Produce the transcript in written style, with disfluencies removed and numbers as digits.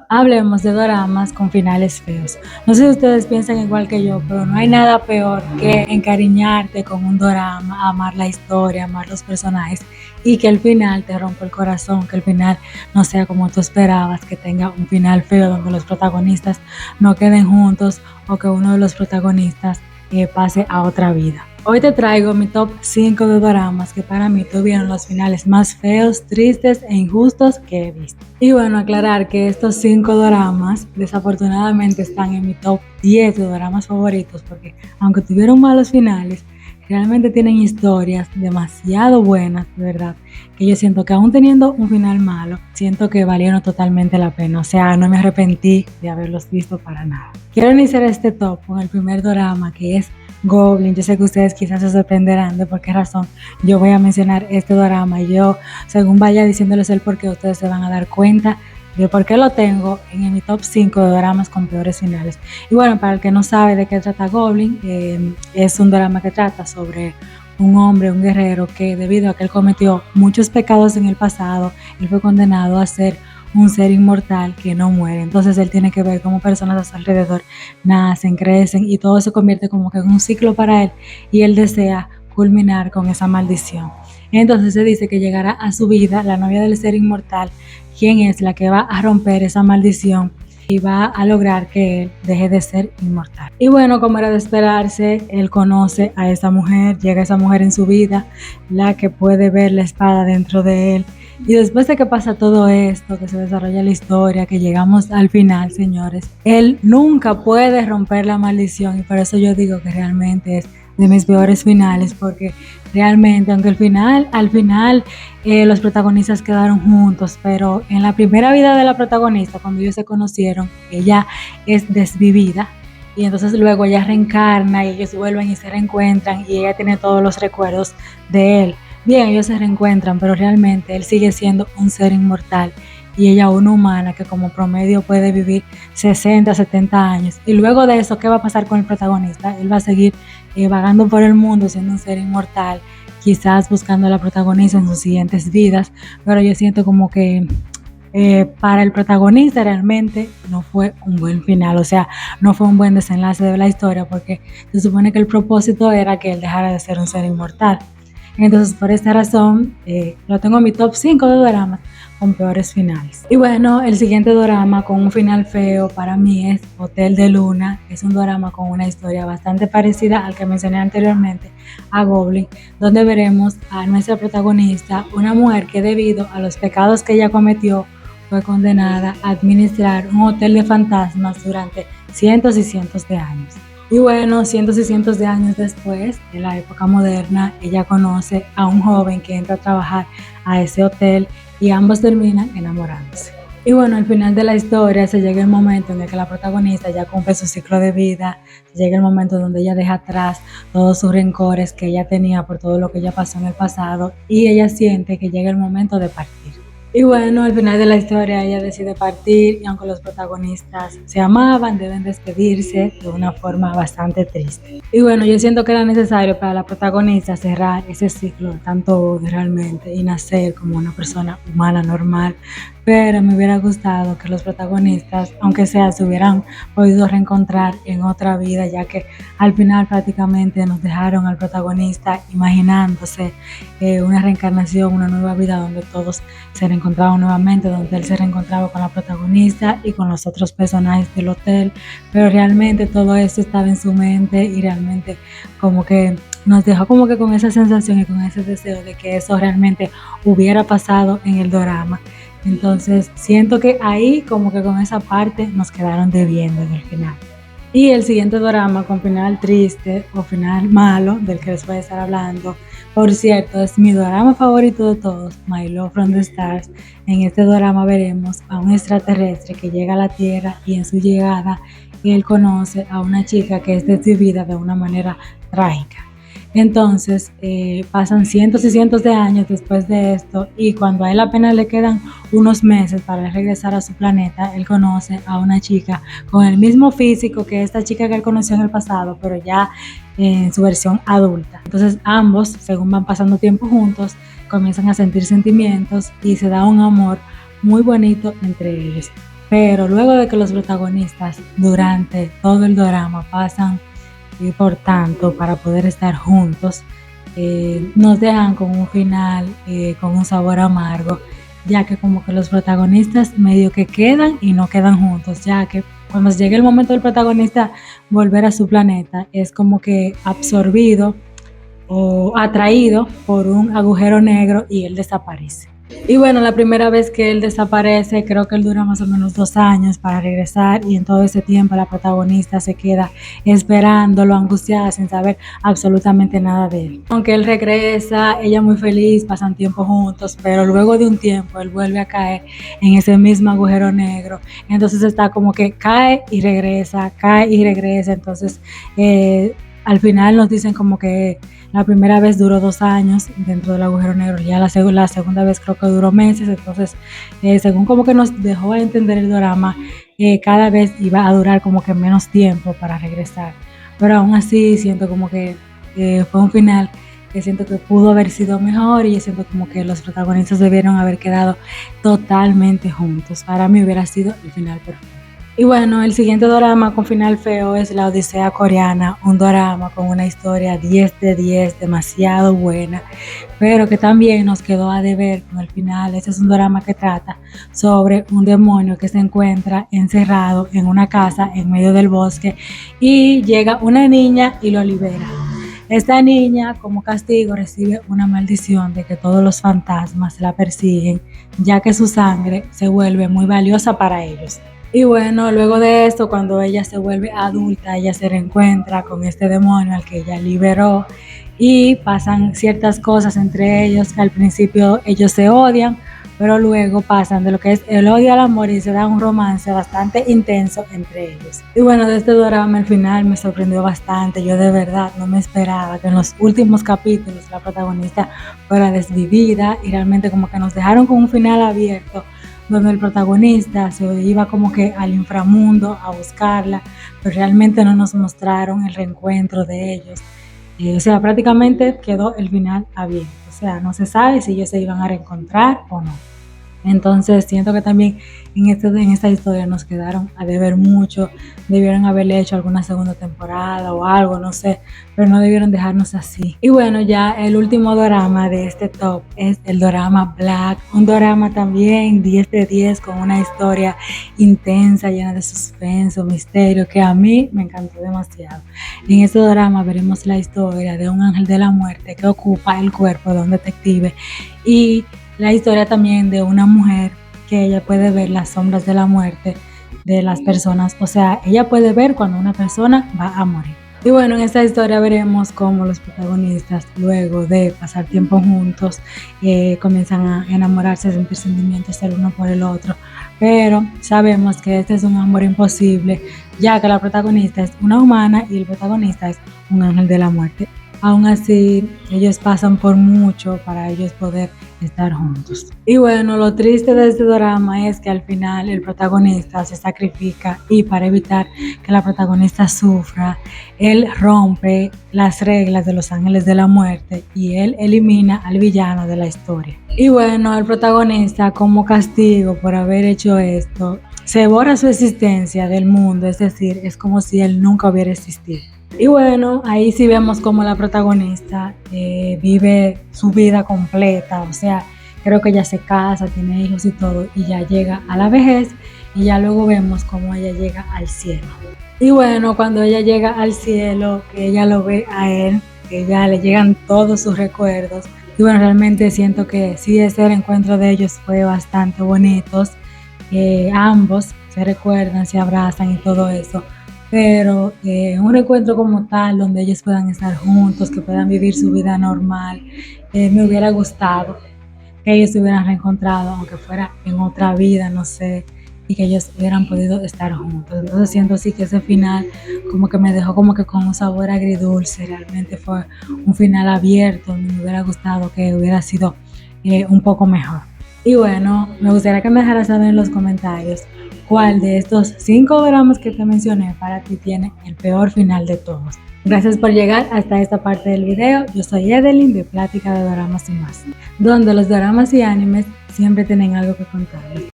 Hablemos de doramas con finales feos. No sé si ustedes piensan igual que yo, pero no hay nada peor que encariñarte con un dorama, amar la historia, amar los personajes y que el final te rompa el corazón, que el final no sea como tú esperabas, que tenga un final feo donde los protagonistas no queden juntos o que uno de los protagonistas pase a otra vida. Hoy te traigo mi top 5 de doramas que para mí tuvieron los finales más feos, tristes e injustos que he visto. Y bueno, aclarar que estos 5 doramas desafortunadamente están en mi top 10 de doramas favoritos porque aunque tuvieron malos finales, realmente tienen historias demasiado buenas, de verdad, que yo siento que aún teniendo un final malo, siento que valieron totalmente la pena. O sea, no me arrepentí de haberlos visto para nada. Quiero iniciar este top con el primer dorama que es Goblin. Yo sé que ustedes quizás se sorprenderán de por qué razón yo voy a mencionar este drama y yo, según vaya diciéndoles el por qué, ustedes se van a dar cuenta de por qué lo tengo en mi top 5 de dramas con peores finales. Y bueno, para el que no sabe de qué trata Goblin, es un drama que trata sobre un hombre, un guerrero que debido a que él cometió muchos pecados en el pasado, él fue condenado a ser un ser inmortal que no muere. Entonces él tiene que ver cómo personas a su alrededor nacen, crecen y todo se convierte como que en un ciclo para él y él desea culminar con esa maldición. Entonces se dice que llegará a su vida la novia del ser inmortal, quien es la que va a romper esa maldición y va a lograr que él deje de ser inmortal. Y bueno, como era de esperarse, él conoce a esa mujer, llega esa mujer en su vida, la que puede ver la espada dentro de él. Y después de que pasa todo esto, que se desarrolla la historia, que llegamos al final, señores, él nunca puede romper la maldición y por eso yo digo que realmente es de mis peores finales, porque realmente, aunque al final los protagonistas quedaron juntos, pero en la primera vida de la protagonista, cuando ellos se conocieron, ella es desvivida y entonces luego ella reencarna y ellos vuelven y se reencuentran y ella tiene todos los recuerdos de él. Bien, ellos se reencuentran, pero realmente él sigue siendo un ser inmortal y ella una humana que como promedio puede vivir 60, 70 años. Y luego de eso, ¿qué va a pasar con el protagonista? Él va a seguir vagando por el mundo siendo un ser inmortal, quizás buscando a la protagonista en sus siguientes vidas, pero yo siento como que para el protagonista realmente no fue un buen final, o sea, no fue un buen desenlace de la historia porque se supone que el propósito era que él dejara de ser un ser inmortal. Entonces, por esta razón, lo tengo en mi top 5 de doramas con peores finales. Y bueno, el siguiente dorama con un final feo para mí es Hotel de Luna. Es un dorama con una historia bastante parecida al que mencioné anteriormente, a Goblin, donde veremos a nuestra protagonista, una mujer que debido a los pecados que ella cometió, fue condenada a administrar un hotel de fantasmas durante cientos y cientos de años. Y bueno, cientos y cientos de años después, en la época moderna, ella conoce a un joven que entra a trabajar a ese hotel y ambos terminan enamorándose. Y bueno, al final de la historia se llega el momento en el que la protagonista ya cumple su ciclo de vida, se llega el momento donde ella deja atrás todos sus rencores que ella tenía por todo lo que ella pasó en el pasado y ella siente que llega el momento de partir. Y bueno, al final de la historia ella decide partir y aunque los protagonistas se amaban, deben despedirse de una forma bastante triste. Y bueno, yo siento que era necesario para la protagonista cerrar ese ciclo tanto realmente y nacer como una persona humana normal, pero me hubiera gustado que los protagonistas, aunque sea, se hubieran podido reencontrar en otra vida, ya que al final prácticamente nos dejaron al protagonista imaginándose una reencarnación, una nueva vida donde todos se reencontraban nuevamente, donde él se reencontraba con la protagonista y con los otros personajes del hotel, pero realmente todo eso estaba en su mente y realmente como que nos dejó como que con esa sensación y con ese deseo de que eso realmente hubiera pasado en el drama. Entonces siento que ahí como que con esa parte nos quedaron debiendo en el final. Y el siguiente drama con final triste o final malo, del que les voy a estar hablando, por cierto, es mi drama favorito de todos, My Love from the Stars. En este drama veremos a un extraterrestre que llega a la Tierra y en su llegada él conoce a una chica que es desvivida de una manera trágica. Entonces pasan cientos y cientos de años después de esto y cuando a él apenas le quedan unos meses para regresar a su planeta, él conoce a una chica con el mismo físico que esta chica que él conoció en el pasado, pero ya en su versión adulta. Entonces ambos, según van pasando tiempo juntos, comienzan a sentir sentimientos y se da un amor muy bonito entre ellos. pero luego de que los protagonistas durante todo el drama pasan por tanto para poder estar juntos, nos dejan con un final con un sabor amargo, ya que como que los protagonistas medio que quedan y no quedan juntos, ya que cuando llegue el momento del protagonista volver a su planeta, es como que absorbido o atraído por un agujero negro y él desaparece. Y bueno, la primera vez que él desaparece, creo que él dura más o menos 2 años para regresar y en todo ese tiempo la protagonista se queda esperándolo, angustiada, sin saber absolutamente nada de él. Aunque él regresa, ella muy feliz, pasan tiempo juntos, pero luego de un tiempo él vuelve a caer en ese mismo agujero negro. Entonces está como que cae y regresa, entonces al final nos dicen como que la primera vez duró 2 años dentro del agujero negro, ya la segunda vez creo que duró meses, entonces según como que nos dejó entender el drama, cada vez iba a durar como que menos tiempo para regresar, pero aún así siento como que fue un final que siento que pudo haber sido mejor y siento como que los protagonistas debieron haber quedado totalmente juntos. Para mí hubiera sido el final perfecto. Y bueno, el siguiente drama con final feo es La Odisea Coreana, un drama con una historia 10 de 10, demasiado buena, pero que también nos quedó a deber con el final. Este es un drama que trata sobre un demonio que se encuentra encerrado en una casa en medio del bosque y llega una niña y lo libera. Esta niña, como castigo, recibe una maldición de que todos los fantasmas la persiguen, ya que su sangre se vuelve muy valiosa para ellos. Y bueno, luego de esto, cuando ella se vuelve adulta, ella se reencuentra con este demonio al que ella liberó y pasan ciertas cosas entre ellos, que al principio ellos se odian, pero luego pasan de lo que es el odio al amor y se da un romance bastante intenso entre ellos. Y bueno, de este drama al final me sorprendió bastante. Yo de verdad no me esperaba que en los últimos capítulos la protagonista fuera desvivida y realmente como que nos dejaron con un final abierto, donde el protagonista se iba como que al inframundo a buscarla, pero realmente no nos mostraron el reencuentro de ellos. O sea, prácticamente quedó el final abierto. O sea, no se sabe si ellos se iban a reencontrar o no. Entonces siento que también en esta historia nos quedaron a deber mucho, debieron haberle hecho alguna segunda temporada o algo, no sé, pero no debieron dejarnos así. Y bueno, ya el último drama de este top es el drama Black, un drama también 10 de 10 con una historia intensa, llena de suspenso, misterio, que a mí me encantó demasiado. En este drama veremos la historia de un ángel de la muerte que ocupa el cuerpo de un detective y la historia también de una mujer que ella puede ver las sombras de la muerte de las personas, o sea, ella puede ver cuando una persona va a morir. Y bueno, en esta historia veremos cómo los protagonistas, luego de pasar tiempo juntos, comienzan a enamorarse, a sentir sentimientos el uno por el otro, pero sabemos que este es un amor imposible, ya que la protagonista es una humana y el protagonista es un ángel de la muerte. Aún así, ellos pasan por mucho para ellos poder estar juntos. Y bueno, lo triste de este drama es que al final el protagonista se sacrifica y para evitar que la protagonista sufra, él rompe las reglas de los ángeles de la muerte y él elimina al villano de la historia. Y bueno, el protagonista, como castigo por haber hecho esto, se borra su existencia del mundo, es decir, es como si él nunca hubiera existido. Y bueno, ahí sí vemos como la protagonista vive su vida completa, o sea, creo que ella se casa, tiene hijos y todo, y ya llega a la vejez, y ya luego vemos cómo ella llega al cielo. Y bueno, cuando ella llega al cielo, que ella lo ve a él, que ya le llegan todos sus recuerdos, y bueno, realmente siento que sí, ese encuentro de ellos fue bastante bonito, ambos se recuerdan, se abrazan y todo eso. Pero un reencuentro como tal, donde ellos puedan estar juntos, que puedan vivir su vida normal, me hubiera gustado que ellos se hubieran reencontrado, aunque fuera en otra vida, no sé, y que ellos hubieran podido estar juntos. Entonces siento sí que ese final como que me dejó como que con un sabor agridulce, realmente fue un final abierto, me hubiera gustado que hubiera sido un poco mejor. Y bueno, me gustaría que me dejaras saber en los comentarios cuál de estos 5 dramas que te mencioné para ti tiene el peor final de todos. Gracias por llegar hasta esta parte del video. Yo soy Edelyn de Plática de Doramas y Más, donde los doramas y animes siempre tienen algo que contarles.